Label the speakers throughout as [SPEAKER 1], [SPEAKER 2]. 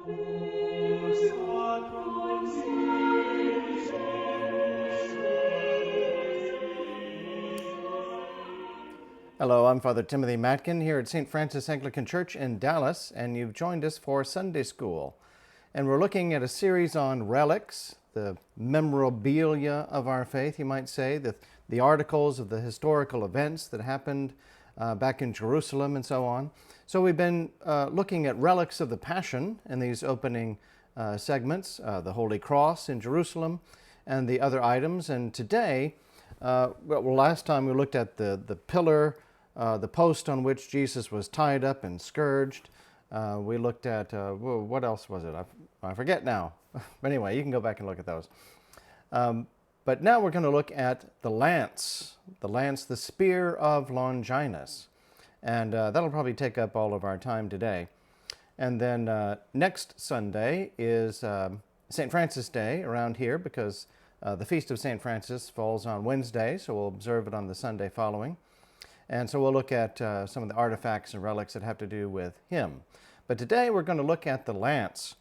[SPEAKER 1] Hello, I'm Father Timothy Matkin here at St. Francis Anglican Church in Dallas, and you've joined us for Sunday School. And we're looking at a series on relics, the memorabilia of our faith, you might say, the articles of the historical events that happened back in Jerusalem and so on. So we've been looking at relics of the Passion in these opening segments, the Holy Cross in Jerusalem and the other items. And today, last time we looked at the pillar, the post on which Jesus was tied up and scourged. We looked at, what else was it? I forget now. But anyway, you can go back and look at those. But now we're going to look at the lance, the spear of Longinus. And that'll probably take up all of our time today. And then next Sunday is St. Francis Day around here, because the Feast of St. Francis falls on Wednesday, so we'll observe it on the Sunday following. And so we'll look at some of the artifacts and relics that have to do with him. But today we're going to look at the lance.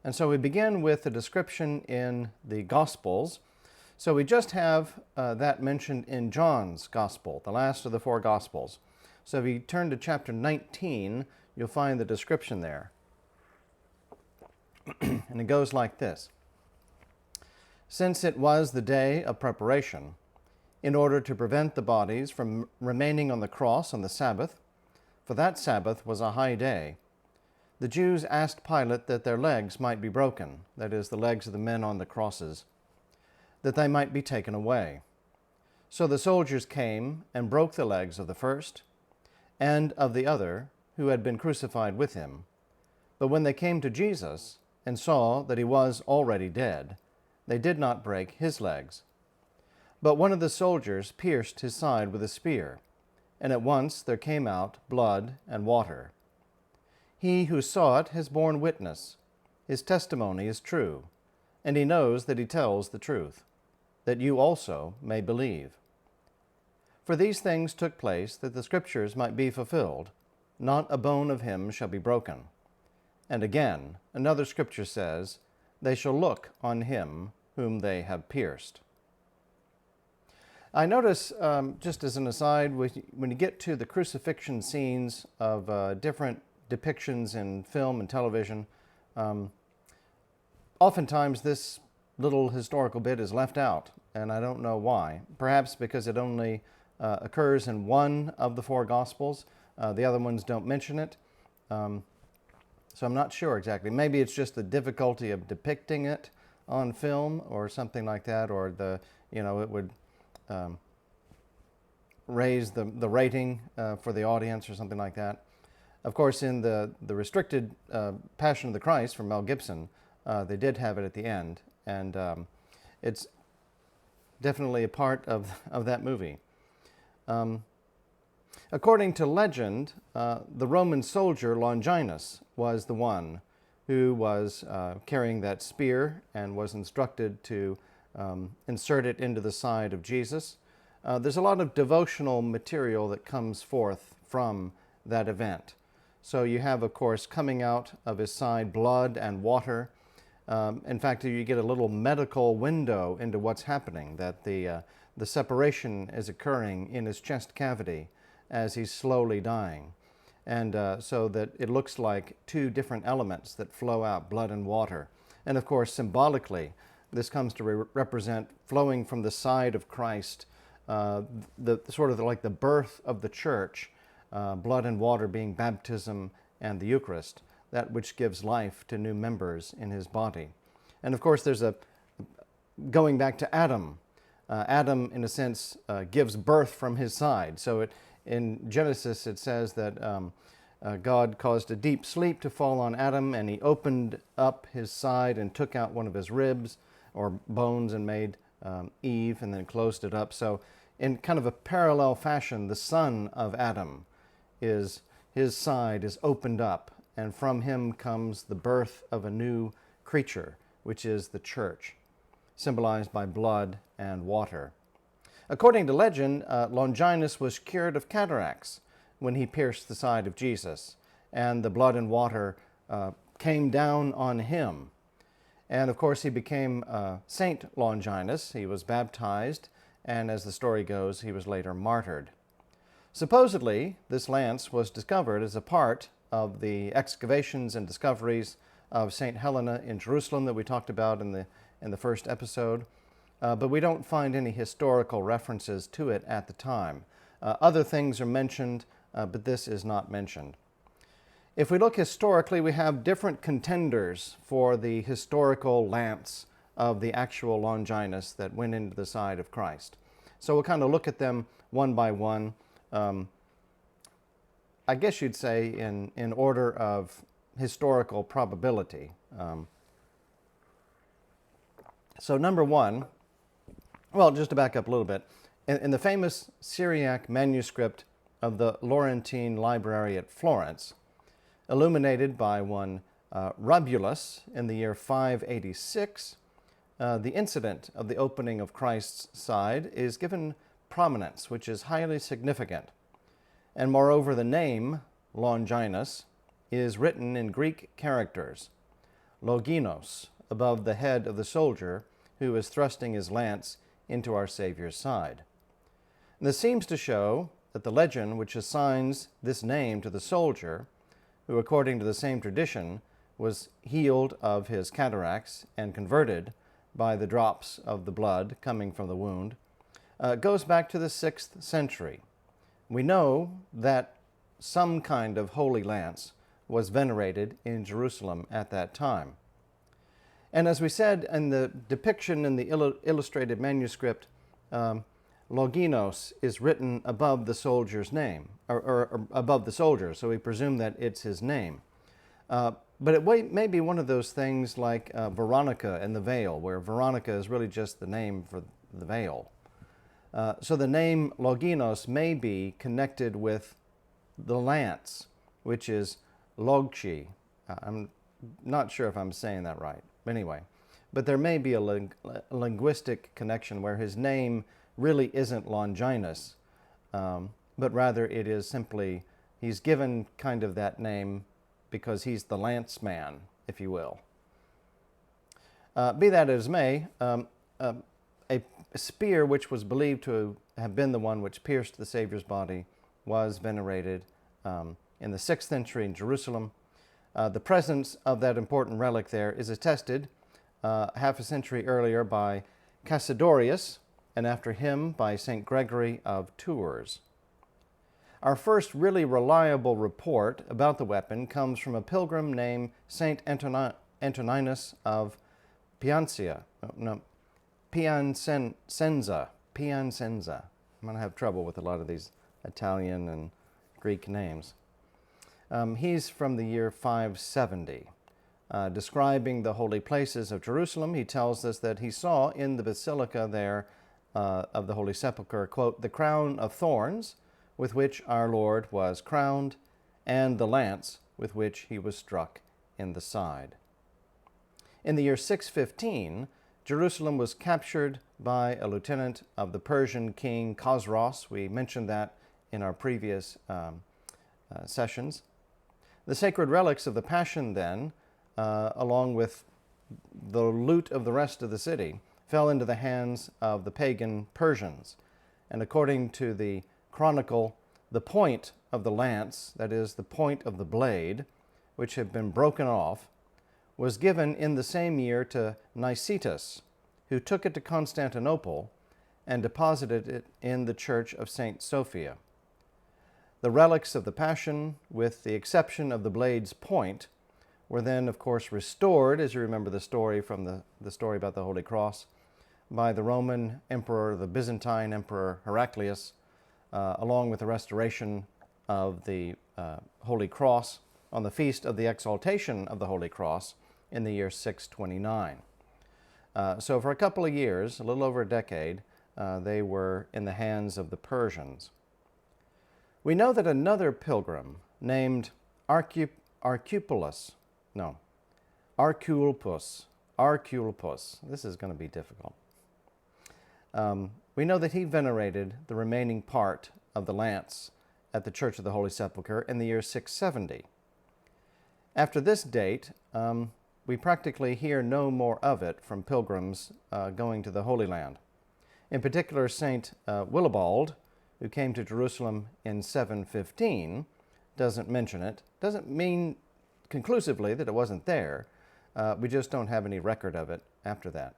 [SPEAKER 1] And so we begin with the description in the Gospels. So we just have that mentioned in John's Gospel, the last of the four Gospels. So if you turn to chapter 19, you'll find the description there. And it goes like this. Since it was the day of preparation, in order to prevent the bodies from remaining on the cross on the Sabbath, for that Sabbath was a high day, the Jews asked Pilate that their legs might be broken, that is, the legs of the men on the crosses, that they might be taken away. So the soldiers came and broke the legs of the first and of the other who had been crucified with him. But when they came to Jesus and saw that he was already dead, they did not break his legs. But one of the soldiers pierced his side with a spear, and at once there came out blood and water. He who saw it has borne witness. His testimony is true, and he knows that he tells the truth, that you also may believe. For these things took place that the Scriptures might be fulfilled, not a bone of him shall be broken. And again, another Scripture says, they shall look on him whom they have pierced. I notice, just as an aside, when you get to the crucifixion scenes of different depictions in film and television, oftentimes this little historical bit is left out, and I don't know why. Perhaps because it only occurs in one of the four Gospels. The other ones don't mention it. So I'm not sure exactly. Maybe it's just the difficulty of depicting it on film or something like that, or it would raise the rating for the audience or something like that. Of course, in the restricted Passion of the Christ from Mel Gibson, they did have it at the end, and it's definitely a part of that movie. According to legend, the Roman soldier Longinus was the one who was carrying that spear and was instructed to insert it into the side of Jesus. There's a lot of devotional material that comes forth from that event. So you have, of course, coming out of his side blood and water. In fact, you get a little medical window into what's happening, that the separation is occurring in his chest cavity as he's slowly dying. And so that it looks like two different elements that flow out, blood and water. And of course, symbolically, this comes to represent flowing from the side of Christ, the sort of like the birth of the church, blood and water being baptism and the Eucharist, that which gives life to new members in his body. And of course, there's going back to Adam. Adam, in a sense, gives birth from his side. So in Genesis, it says that God caused a deep sleep to fall on Adam, and he opened up his side and took out one of his ribs or bones and made Eve, and then closed it up. So in kind of a parallel fashion, the son of Adam, his side is opened up, and from him comes the birth of a new creature, which is the church, symbolized by blood and water. According to legend, Longinus was cured of cataracts when he pierced the side of Jesus, and the blood and water came down on him. And of course, he became Saint Longinus. He was baptized, and as the story goes, he was later martyred. Supposedly, this lance was discovered as a part of the excavations and discoveries of St. Helena in Jerusalem that we talked about in the first episode, but we don't find any historical references to it at the time. Other things are mentioned, but this is not mentioned. If we look historically, we have different contenders for the historical lance of the actual Longinus that went into the side of Christ. So we'll kind of look at them one by one. I guess you'd say in order of historical probability. So number one, well, just to back up a little bit, in the famous Syriac manuscript of the Laurentine Library at Florence, illuminated by one Rubulus in the year 586, the incident of the opening of Christ's side is given prominence, which is highly significant. And moreover, the name Longinus is written in Greek characters, Longinos, above the head of the soldier who is thrusting his lance into our Savior's side. And this seems to show that the legend which assigns this name to the soldier, who according to the same tradition was healed of his cataracts and converted by the drops of the blood coming from the wound, goes back to the 6th century. We know that some kind of holy lance was venerated in Jerusalem at that time. And as we said in the depiction in the illustrated manuscript, Longinos is written above the soldier's name, or above the soldier, so we presume that it's his name. But it may be one of those things like Veronica and the veil, where Veronica is really just the name for the veil. So the name Longinos may be connected with the lance, which is Logchi. I'm not sure if I'm saying that right. Anyway, but there may be a linguistic connection where his name really isn't Longinus, but rather it is simply, he's given kind of that name because he's the lance man, if you will. Be that as may, a spear which was believed to have been the one which pierced the Savior's body was venerated in the 6th century in Jerusalem. The presence of that important relic there is attested half a century earlier by Cassidorius, and after him by St. Gregory of Tours. Our first really reliable report about the weapon comes from a pilgrim named St. Antoninus of Piacenza. Piacenza. I'm going to have trouble with a lot of these Italian and Greek names. He's from the year 570. Describing the holy places of Jerusalem, he tells us that he saw in the basilica there of the Holy Sepulchre, quote, the crown of thorns with which our Lord was crowned, and the lance with which he was struck in the side. In the year 615, Jerusalem was captured by a lieutenant of the Persian king Khosros. We mentioned that in our previous sessions. The sacred relics of the Passion then, along with the loot of the rest of the city, fell into the hands of the pagan Persians. And according to the chronicle, the point of the lance, that is, the point of the blade, which had been broken off, was given in the same year to Nicetas, who took it to Constantinople and deposited it in the church of St. Sophia. The relics of the Passion, with the exception of the blade's point, were then, of course, restored, as you remember the story from the story about the Holy Cross, by the Roman Emperor, the Byzantine Emperor Heraclius, along with the restoration of the Holy Cross on the feast of the exaltation of the Holy Cross in the year 629. So for a couple of years, a little over a decade, they were in the hands of the Persians. We know that another pilgrim named Arculpus, this is going to be difficult. We know that he venerated the remaining part of the lance at the Church of the Holy Sepulchre in the year 670. After this date, we practically hear no more of it from pilgrims going to the Holy Land. In particular, St. Willibald, who came to Jerusalem in 715, doesn't mention it. Doesn't mean conclusively that it wasn't there. We just don't have any record of it after that.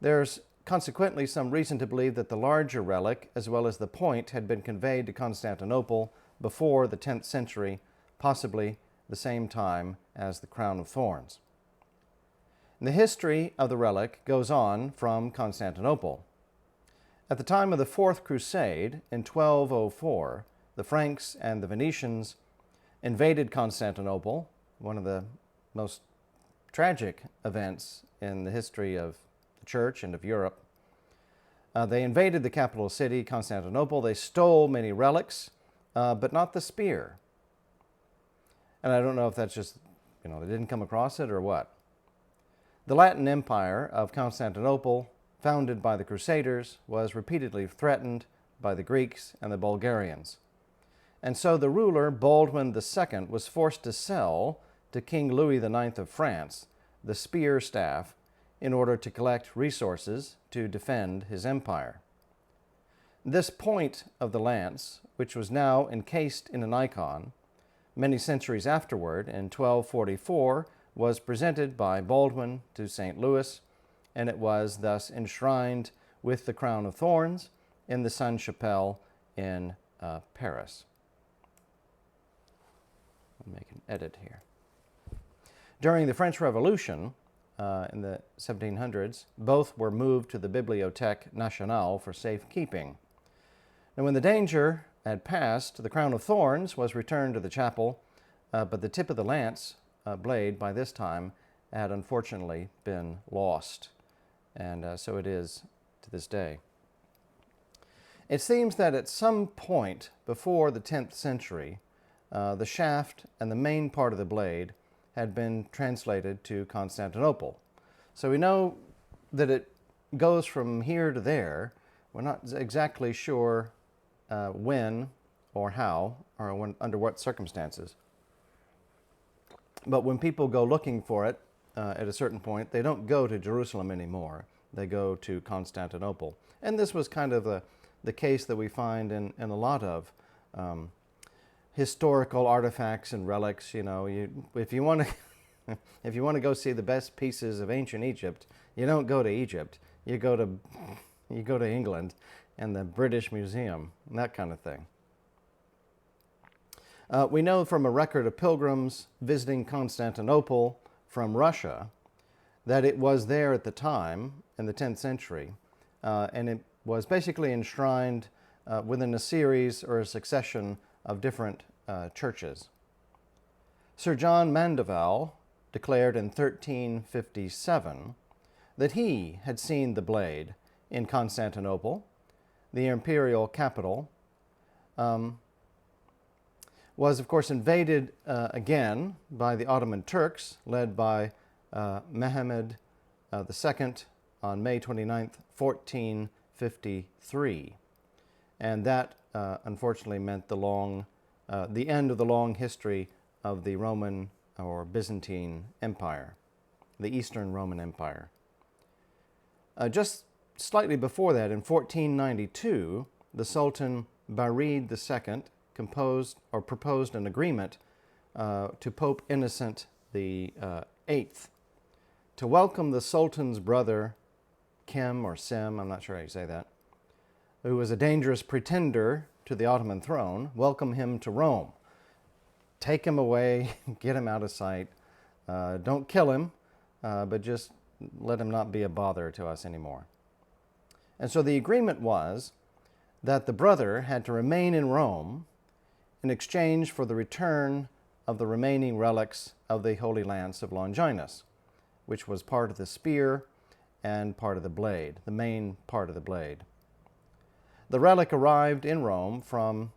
[SPEAKER 1] There's consequently some reason to believe that the larger relic, as well as the point, had been conveyed to Constantinople before the 10th century, possibly the same time as the crown of thorns. The history of the relic goes on from Constantinople. At the time of the Fourth Crusade, in 1204, the Franks and the Venetians invaded Constantinople, one of the most tragic events in the history of the Church and of Europe. They invaded the capital city, Constantinople. They stole many relics, but not the spear. And I don't know if that's just, they didn't come across it or what. The Latin Empire of Constantinople, founded by the Crusaders, was repeatedly threatened by the Greeks and the Bulgarians. And so the ruler, Baldwin II, was forced to sell to King Louis IX of France the spear staff in order to collect resources to defend his empire. This point of the lance, which was now encased in an icon, many centuries afterward, in 1244, was presented by Baldwin to St. Louis, and it was thus enshrined with the crown of thorns in the Sainte-Chapelle in Paris. I'll make an edit here. During the French Revolution, in the 1700s, both were moved to the Bibliothèque Nationale for safekeeping. And when the danger had passed, the crown of thorns was returned to the chapel, but the tip of the lance blade by this time had unfortunately been lost, and so it is to this day. It seems that at some point before the 10th century, the shaft and the main part of the blade had been translated to Constantinople. So we know that it goes from here to there. We're not exactly sure when or how or under what circumstances. But when people go looking for it at a certain point, they don't go to Jerusalem anymore. They go to Constantinople. And this was kind of the case that we find in a lot of historical artifacts and relics. If you want to go see the best pieces of ancient Egypt, you don't go to Egypt. You go to England and the British Museum, and that kind of thing. We know from a record of pilgrims visiting Constantinople from Russia that it was there at the time in the 10th century, and it was basically enshrined within a series or a succession of different churches. Sir John Mandeville declared in 1357 that he had seen the blade in Constantinople, the imperial capital, was of course invaded again by the Ottoman Turks, led by Mehmed II on May 29th, 1453. And that unfortunately meant the end of the long history of the Roman or Byzantine Empire, the Eastern Roman Empire. Just slightly before that, in 1492, the Sultan Barid II proposed an agreement to Pope Innocent VIII to welcome the Sultan's brother, Kim or Sim, I'm not sure how you say that, who was a dangerous pretender to the Ottoman throne, welcome him to Rome. Take him away, get him out of sight. Don't kill him, but just let him not be a bother to us anymore. And so the agreement was that the brother had to remain in Rome in exchange for the return of the remaining relics of the Holy Lance of Longinus, which was part of the spear and part of the blade, the main part of the blade. The relic arrived in Rome from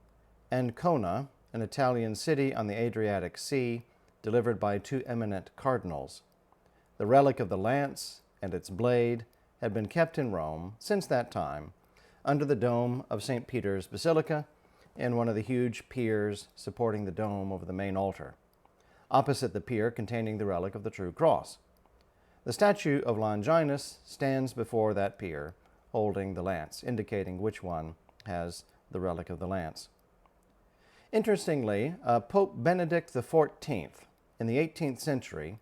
[SPEAKER 1] Ancona, an Italian city on the Adriatic Sea, delivered by two eminent cardinals. The relic of the lance and its blade had been kept in Rome since that time under the dome of St. Peter's Basilica in one of the huge piers supporting the dome over the main altar. opposite the pier containing the relic of the true cross. The statue of Longinus stands before that pier, holding the lance, indicating which one has the relic of the lance. Interestingly, Pope Benedict XIV in the 18th century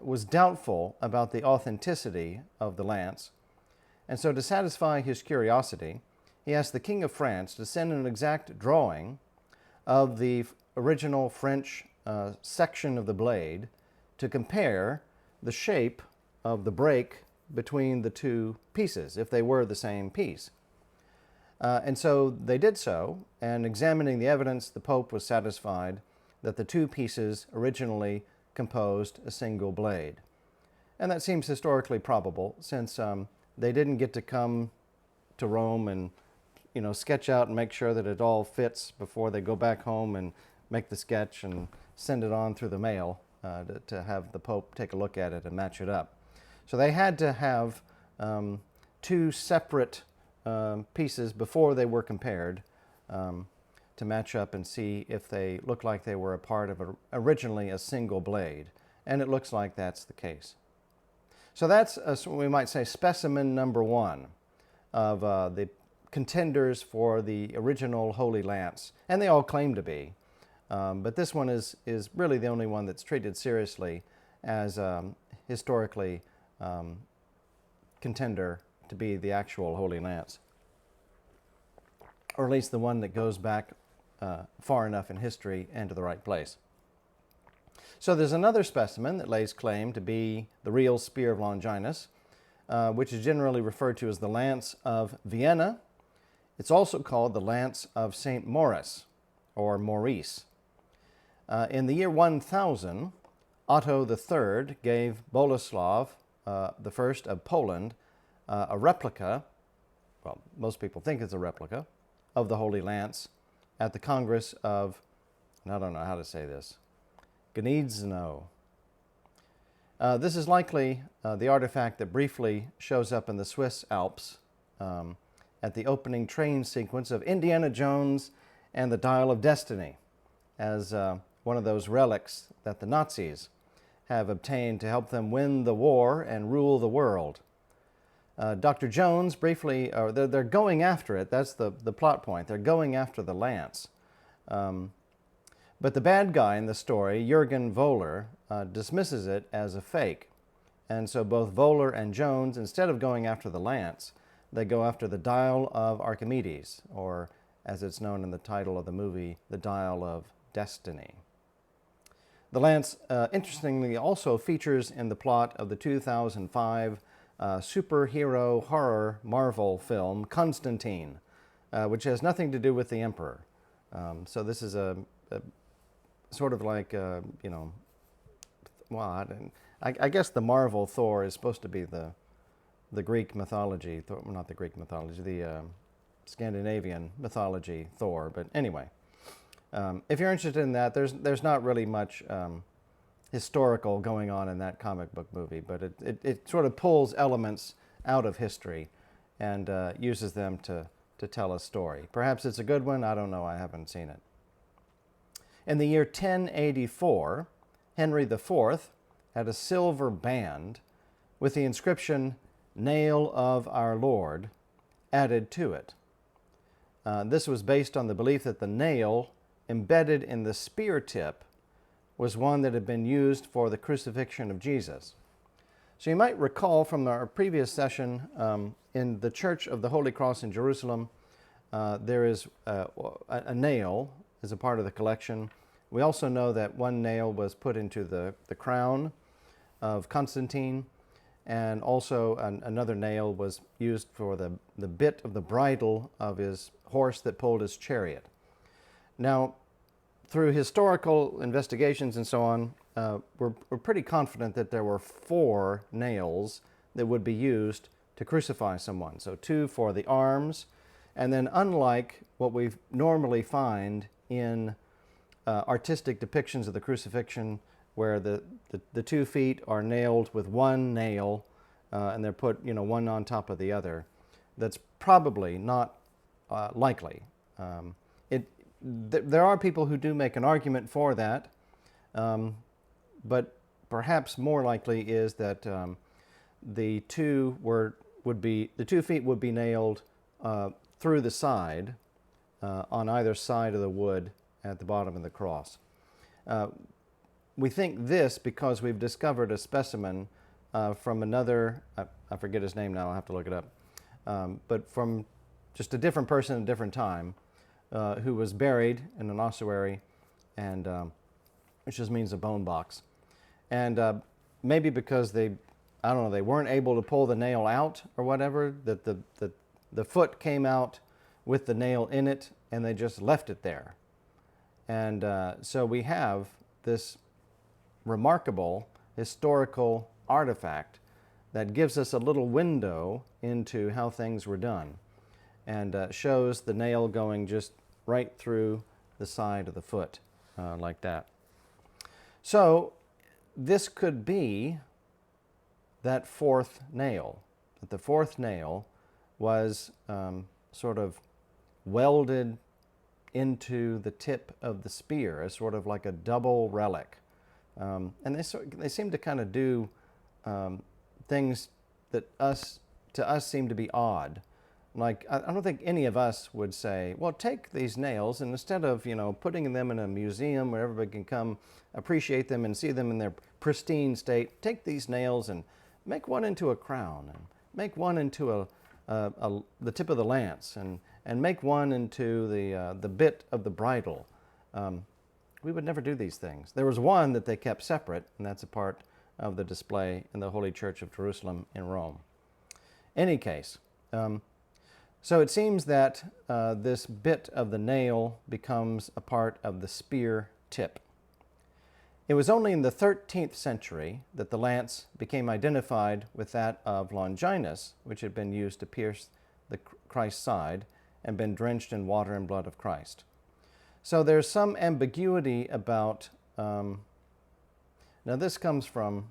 [SPEAKER 1] was doubtful about the authenticity of the lance, and so to satisfy his curiosity, he asked the King of France to send an exact drawing of the original French section of the blade to compare the shape of the break between the two pieces, if they were the same piece. And so they did so, and examining the evidence, the Pope was satisfied that the two pieces originally composed a single blade. And that seems historically probable, since they didn't get to come to Rome and sketch out and make sure that it all fits before they go back home and make the sketch and send it on through the mail to have the Pope take a look at it and match it up. So they had to have two separate pieces before they were compared to match up and see if they looked like they were a part of originally a single blade. And it looks like that's the case. So that's, we might say, specimen number one of the contenders for the original Holy Lance. And they all claim to be. But this one is really the only one that's treated seriously as historically contender to be the actual Holy Lance. Or at least the one that goes back far enough in history and to the right place. So there's another specimen that lays claim to be the real spear of Longinus, which is generally referred to as the Lance of Vienna. It's also called the Lance of St. Maurice, or Maurice. In the year 1000, Otto III gave Boleslav I of Poland a replica, well, most people think it's a replica, of the Holy Lance at the Congress of, and I don't know how to say this, Gniezno. This is likely the artifact that briefly shows up in the Swiss Alps at the opening train sequence of Indiana Jones and the Dial of Destiny, as one of those relics that the Nazis have obtained to help them win the war and rule the world. Dr. Jones briefly, they're going after it, that's the plot point, they're going after the lance. But the bad guy in the story, Jürgen Voller, dismisses it as a fake. And so both Voller and Jones, instead of going after the lance, they go after the Dial of Archimedes, or as it's known in the title of the movie, the Dial of Destiny. The lance, interestingly, also features in the plot of the 2005 superhero horror Marvel film, Constantine, which has nothing to do with the Emperor. So this is a sort of like, well, I guess the Marvel Thor is supposed to be the Greek mythology, not the Greek mythology, the Scandinavian mythology Thor. But anyway, if you're interested in that, there's not really much historical going on in that comic book movie, but it sort of pulls elements out of history and uses them to tell a story. Perhaps it's a good one, I don't know, I haven't seen it. In the year 1084, Henry IV had a silver band with the inscription, "Nail of our Lord," added to it. This was based on the belief that the nail embedded in the spear tip was one that had been used for the crucifixion of Jesus. So you might recall from our previous session in the Church of the Holy Cross in Jerusalem, there is a nail as a part of the collection. We also know that one nail was put into the crown of Constantine, and also another nail was used for the bit of the bridle of his horse that pulled his chariot. Now, through historical investigations and so on, we're pretty confident that there were 4 nails that would be used to crucify someone. So 2 for the arms, and then unlike what we normally find in artistic depictions of the crucifixion, where the 2 feet are nailed with one nail, and they're put, one on top of the other, that's probably not likely. There are people who do make an argument for that, But perhaps more likely is that the two feet would be nailed through the side on either side of the wood at the bottom of the cross. We think this because we've discovered a specimen from another, I forget his name now, I'll have to look it up, but from just a different person at a different time who was buried in an ossuary, and which just means a bone box. And maybe because they weren't able to pull the nail out or whatever, that the foot came out with the nail in it, and they just left it there. And so we have this remarkable historical artifact that gives us a little window into how things were done, and shows the nail going just right through the side of the foot like that. So this could be that fourth nail, that the fourth nail was sort of welded into the tip of the spear as sort of like a double relic. And they seem to kind of do things that to us seem to be odd. Like, I don't think any of us would say, well, take these nails, and instead of, putting them in a museum where everybody can come appreciate them and see them in their pristine state, take these nails and make one into a crown, and make one into the tip of the lance, and make one into the bit of the bridle. We would never do these things. There was one that they kept separate, and that's a part of the display in the Holy Church of Jerusalem in Rome. Any case, so it seems that this bit of the nail becomes a part of the spear tip. It was only in the 13th century that the lance became identified with that of Longinus, which had been used to pierce the Christ's side and been drenched in water and blood of Christ. So there's some ambiguity about, now this comes from,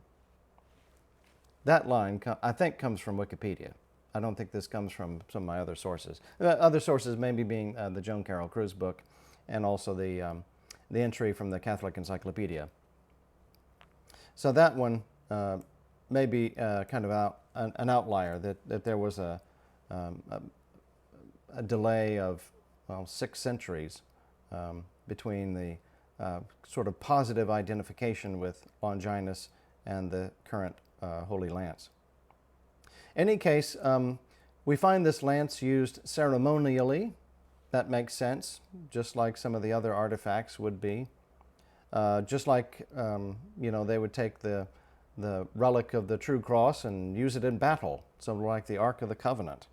[SPEAKER 1] that line I think comes from Wikipedia. I don't think this comes from some of my other sources. Other sources maybe being the Joan Carroll Cruz book, and also the entry from the Catholic Encyclopedia. So that one may be kind of an outlier, that there was a delay of 6 centuries between the sort of positive identification with Longinus and the current Holy Lance. In any case, we find this lance used ceremonially. That makes sense, just like some of the other artifacts would be. Just like, they would take the relic of the true cross and use it in battle, something like the Ark of the Covenant.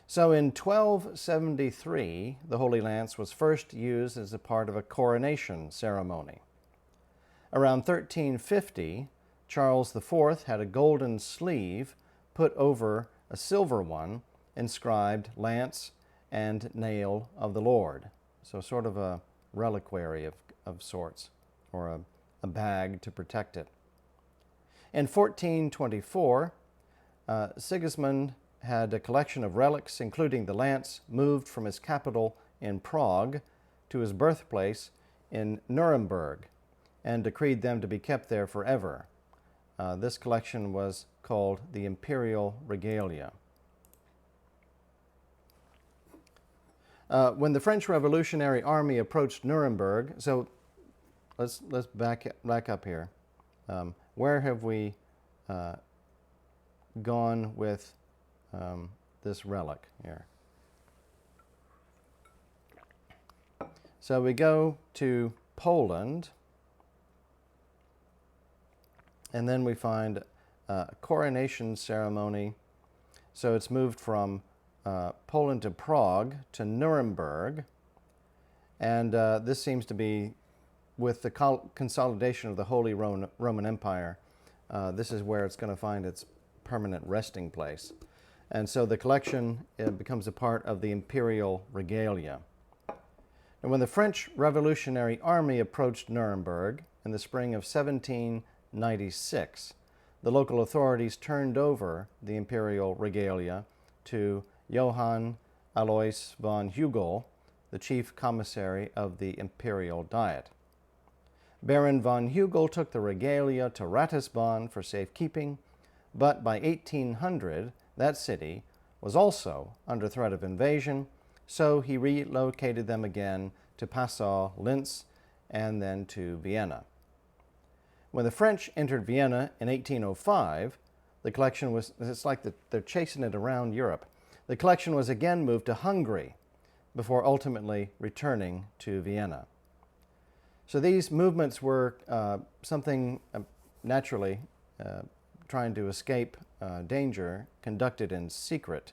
[SPEAKER 1] So in 1273, the Holy Lance was first used as a part of a coronation ceremony. Around 1350, Charles IV had a golden sleeve put over a silver one inscribed Lance and Nail of the Lord. So sort of a reliquary of sorts, or a bag to protect it. In 1424, Sigismund had a collection of relics, including the lance, moved from his capital in Prague to his birthplace in Nuremberg, and decreed them to be kept there forever. This collection was called the Imperial Regalia. When the French Revolutionary Army approached Nuremberg, so let's back up here. Where have we gone with this relic here? So we go to Poland, and then we find a coronation ceremony. So it's moved from Poland to Prague to Nuremberg, and this seems to be with the consolidation of the Holy Roman Empire. This is where it's going to find its permanent resting place. And so the collection becomes a part of the Imperial Regalia. And when the French Revolutionary Army approached Nuremberg in the spring of 1796, the local authorities turned over the Imperial Regalia to Johann Alois von Hugel, the chief commissary of the Imperial Diet. Baron von Hugel took the regalia to Ratisbon for safekeeping, but by 1800 that city was also under threat of invasion, so he relocated them again to Passau, Linz, and then to Vienna. When the French entered Vienna in 1805, the collection was, it's like they're chasing it around Europe. The collection was again moved to Hungary before ultimately returning to Vienna. So these movements were something naturally trying to escape danger, conducted in secret,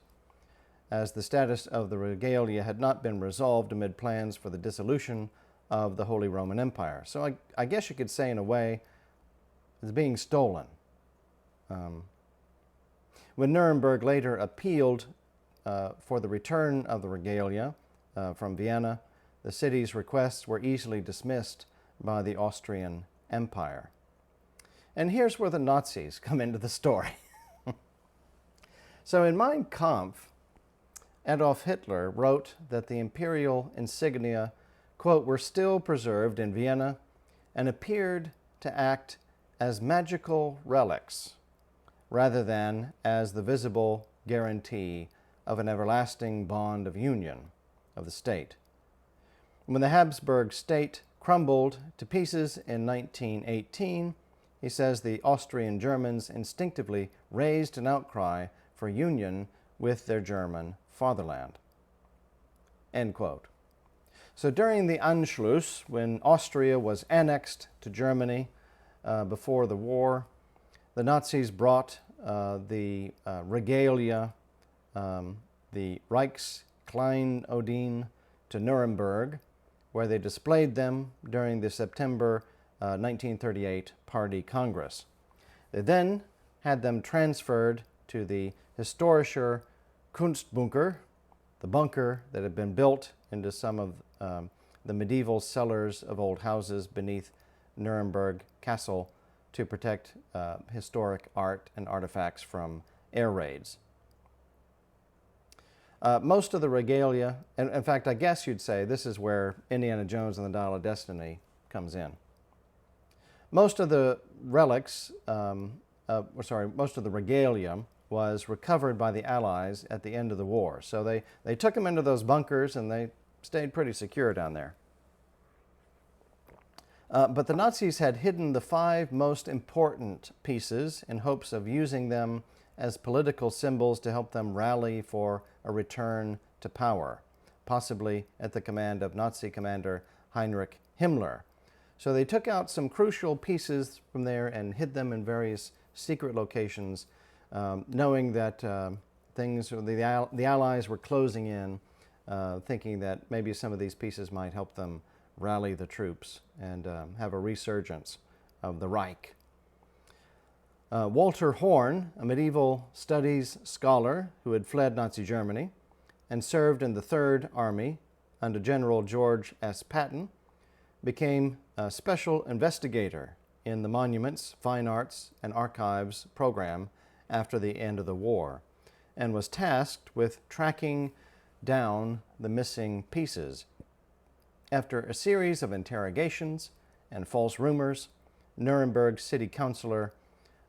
[SPEAKER 1] as the status of the regalia had not been resolved amid plans for the dissolution of the Holy Roman Empire. So I guess you could say, in a way, it's being stolen. When Nuremberg later appealed for the return of the regalia from Vienna, the city's requests were easily dismissed by the Austrian Empire. And here's where the Nazis come into the story. So in Mein Kampf, Adolf Hitler wrote that the imperial insignia, quote, were still preserved in Vienna and appeared to act as magical relics rather than as the visible guarantee of an everlasting bond of union of the state. When the Habsburg state crumbled to pieces in 1918, he says the Austrian Germans instinctively raised an outcry for union with their German fatherland. End quote. So during the Anschluss, when Austria was annexed to Germany before the war, the Nazis brought the regalia, the Reichskleinodien, to Nuremberg, where they displayed them during the September 1938 Party Congress. They then had them transferred to the Historischer Kunstbunker, the bunker that had been built into some of the medieval cellars of old houses beneath Nuremberg Castle to protect historic art and artifacts from air raids. Most of the regalia, and in fact, I guess you'd say this is where Indiana Jones and the Dial of Destiny comes in. Most of the relics, most of the regalia was recovered by the Allies at the end of the war. So they took them into those bunkers and they stayed pretty secure down there. But the Nazis had hidden the 5 most important pieces in hopes of using them as political symbols to help them rally for a return to power, possibly at the command of Nazi commander Heinrich Himmler. So they took out some crucial pieces from there and hid them in various secret locations, knowing that the Allies were closing in, thinking that maybe some of these pieces might help them rally the troops and have a resurgence of the Reich. Walter Horn, a medieval studies scholar who had fled Nazi Germany and served in the Third Army under General George S. Patton, became a special investigator in the Monuments, Fine Arts, and Archives program after the end of the war, and was tasked with tracking down the missing pieces. After a series of interrogations and false rumors, Nuremberg city councilor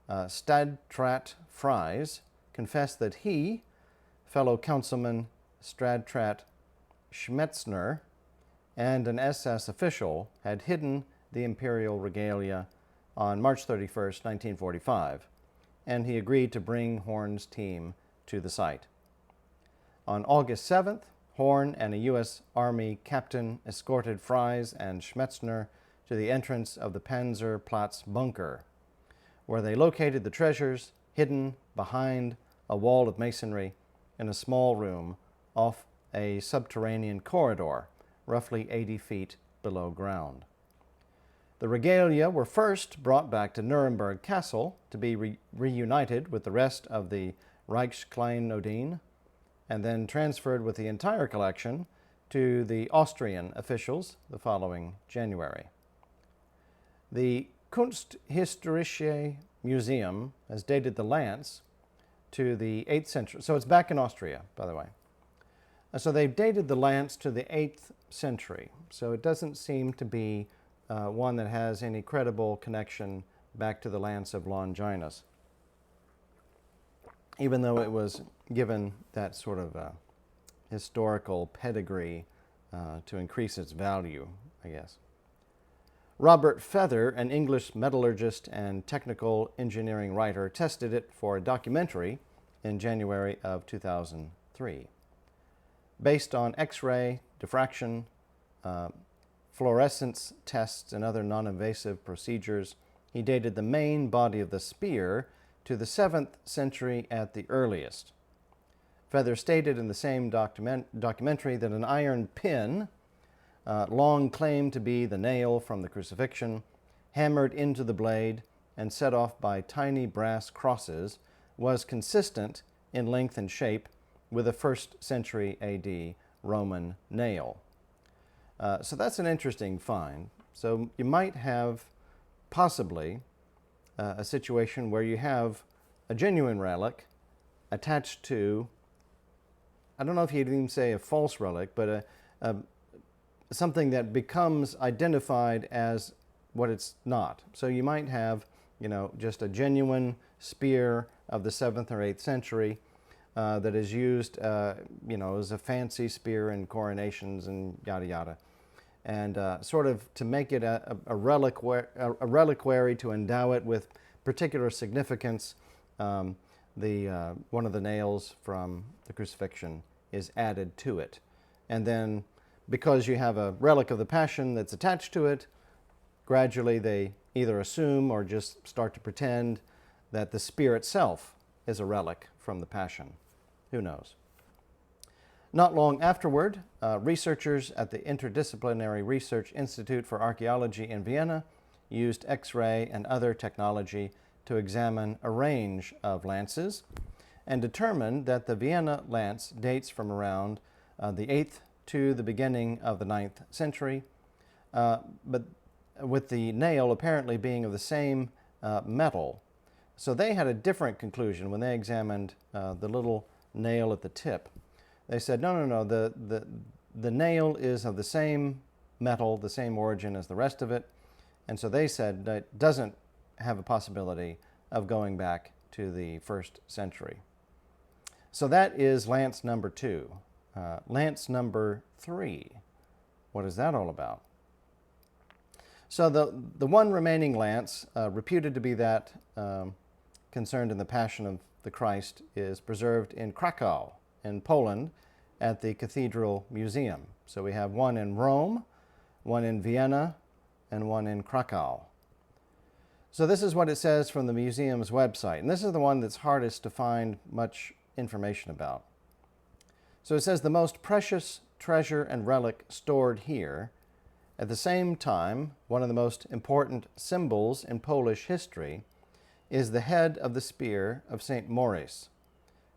[SPEAKER 1] Stadtrat Fries confessed that he, fellow councilman Stadtrat Schmetzner, and an SS official had hidden the imperial regalia on March 31st, 1945, and he agreed to bring Horn's team to the site. On August 7th, Horn and a U.S. Army captain escorted Fries and Schmetzner to the entrance of the Panzerplatz bunker, where they located the treasures hidden behind a wall of masonry in a small room off a subterranean corridor, roughly 80 feet below ground. The regalia were first brought back to Nuremberg Castle to be reunited with the rest of the Reichskleinodien, and then transferred with the entire collection to the Austrian officials the following January. The Kunsthistorische Museum has dated the lance to the 8th century. So it's back in Austria, by the way. So they've dated the lance to the 8th century. So it doesn't seem to be one that has any credible connection back to the lance of Longinus, even though it was given that sort of historical pedigree to increase its value, I guess. Robert Feather, an English metallurgist and technical engineering writer, tested it for a documentary in January of 2003. Based on X-ray, diffraction, fluorescence tests, and other non-invasive procedures, he dated the main body of the spear to the 7th century at the earliest. Feather stated in the same documentary that an iron pin, long claimed to be the nail from the crucifixion, hammered into the blade and set off by tiny brass crosses, was consistent in length and shape with a 1st century AD Roman nail. So that's an interesting find. So you might have possibly a situation where you have a genuine relic attached to, I don't know if you'd even say a false relic, but something that becomes identified as what it's not. So you might have, just a genuine spear of the 7th or 8th century that is used, as a fancy spear in coronations and yada yada, and sort of to make it a reliquary, to endow it with particular significance. One of the nails from the crucifixion is added to it, and then because you have a relic of the Passion that's attached to it, gradually they either assume or just start to pretend that the spear itself is a relic from the Passion. Who knows? Not long afterward, researchers at the Interdisciplinary Research Institute for Archaeology in Vienna used X-ray and other technology to examine a range of lances and determined that the Vienna Lance dates from around the 8th to the beginning of the 9th century, but with the nail apparently being of the same metal. So they had a different conclusion when they examined the little nail at the tip. They said, no, the nail is of the same metal, the same origin as the rest of it, and so they said that it doesn't have a possibility of going back to the 1st century. So that is lance number 2. Lance number 3, what is that all about? So the one remaining lance, reputed to be that concerned in the Passion of the Christ, is preserved in Krakow, in Poland, at the Cathedral Museum. So we have one in Rome, one in Vienna, and one in Krakow. So this is what it says from the museum's website, and this is the one that's hardest to find much information about. So it says, the most precious treasure and relic stored here, at the same time, one of the most important symbols in Polish history, is the head of the spear of St. Maurice,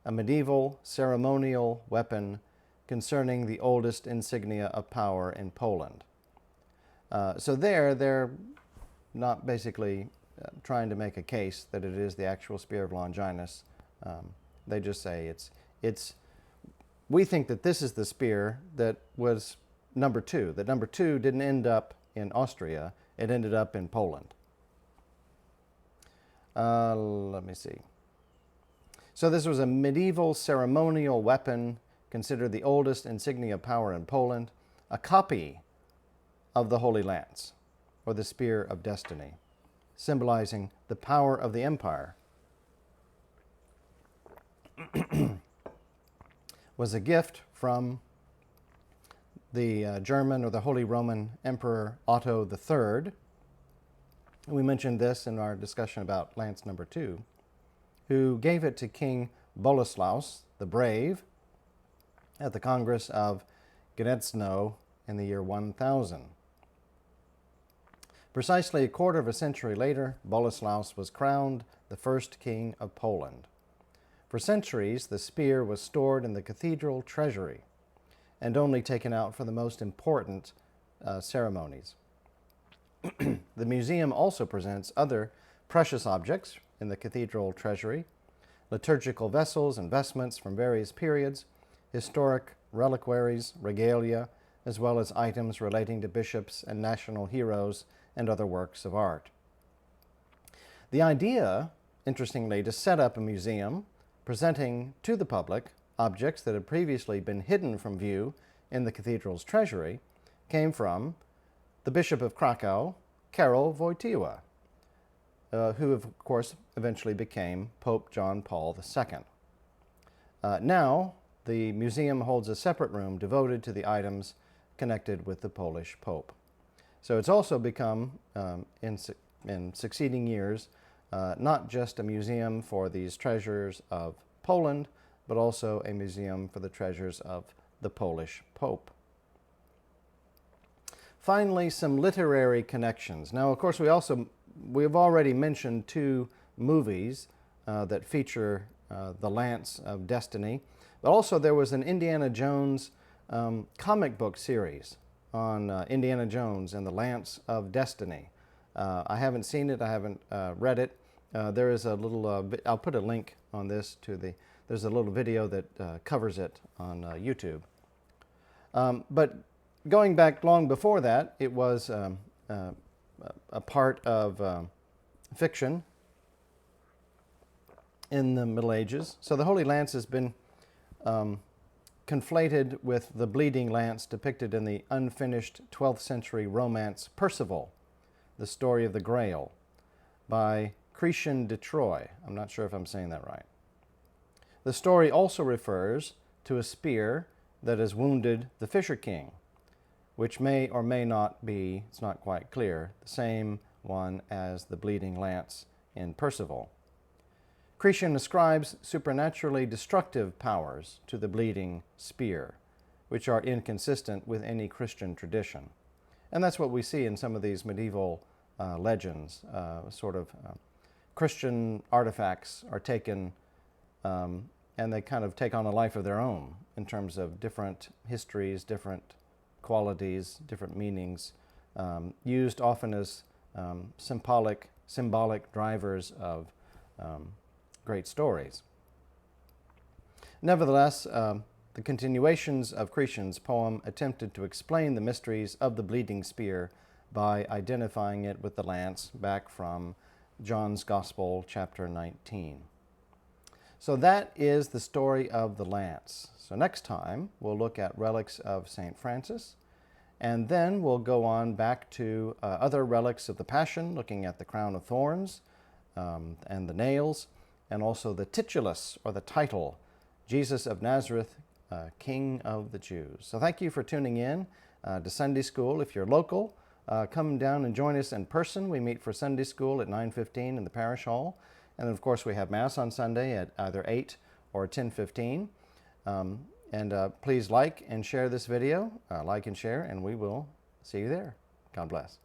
[SPEAKER 1] a medieval ceremonial weapon concerning the oldest insignia of power in Poland. So they're not basically trying to make a case that it is the actual spear of Longinus. They just say we think that this is the spear that was number 2, that number 2 didn't end up in Austria, it ended up in Poland. Let me see. So this was a medieval ceremonial weapon considered the oldest insignia of power in Poland, a copy of the Holy Lance, or the Spear of Destiny, symbolizing the power of the empire. Was a gift from the German or the Holy Roman Emperor Otto III. We mentioned this in our discussion about lance number 2, who gave it to King Boleslaus the Brave at the Congress of Gniezno in the year 1000. Precisely a quarter of a century later, Boleslaus was crowned the first king of Poland. For centuries, the spear was stored in the cathedral treasury and only taken out for the most important ceremonies. The museum also presents other precious objects in the cathedral treasury, liturgical vessels and vestments from various periods, historic reliquaries, regalia, as well as items relating to bishops and national heroes and other works of art. The idea, interestingly, to set up a museum presenting to the public objects that had previously been hidden from view in the cathedral's treasury came from the Bishop of Krakow, Karol Wojtyła, who of course eventually became Pope John Paul II. Now, the museum holds a separate room devoted to the items connected with the Polish Pope. So it's also become, in succeeding years, not just a museum for these treasures of Poland, but also a museum for the treasures of the Polish Pope. Finally, some literary connections. Now, of course, we've already mentioned two movies that feature the Lance of Destiny, but also there was an Indiana Jones comic book series on Indiana Jones and the Lance of Destiny. I haven't seen it, I haven't read it. There is a little, I'll put a link on this there's a little video that covers it on YouTube. But going back long before that, it was a part of fiction in the Middle Ages. So the Holy Lance has been conflated with the bleeding lance depicted in the unfinished 12th century romance Percival, the Story of the Grail, by Christian de Troyes. I'm not sure if I'm saying that right. The story also refers to a spear that has wounded the Fisher King, which may or may not be, it's not quite clear, the same one as the bleeding lance in Percival. Christian ascribes supernaturally destructive powers to the bleeding spear, which are inconsistent with any Christian tradition. And that's what we see in some of these medieval legends. Christian artifacts are taken and they kind of take on a life of their own in terms of different histories, different qualities, different meanings, used often as symbolic drivers of great stories. Nevertheless, the continuations of Christian's poem attempted to explain the mysteries of the bleeding spear by identifying it with the lance back from John's Gospel, chapter 19. So that is the story of the lance. So next time, we'll look at relics of St. Francis, and then we'll go on back to other relics of the Passion, looking at the crown of thorns and the nails, and also the titulus, or the title, Jesus of Nazareth, King of the Jews. So thank you for tuning in to Sunday School. If you're local, come down and join us in person. We meet for Sunday School at 9:15 in the Parish Hall. And then, of course, we have Mass on Sunday at either 8 or 10:15. Please like and share this video. Like and share, and we will see you there. God bless.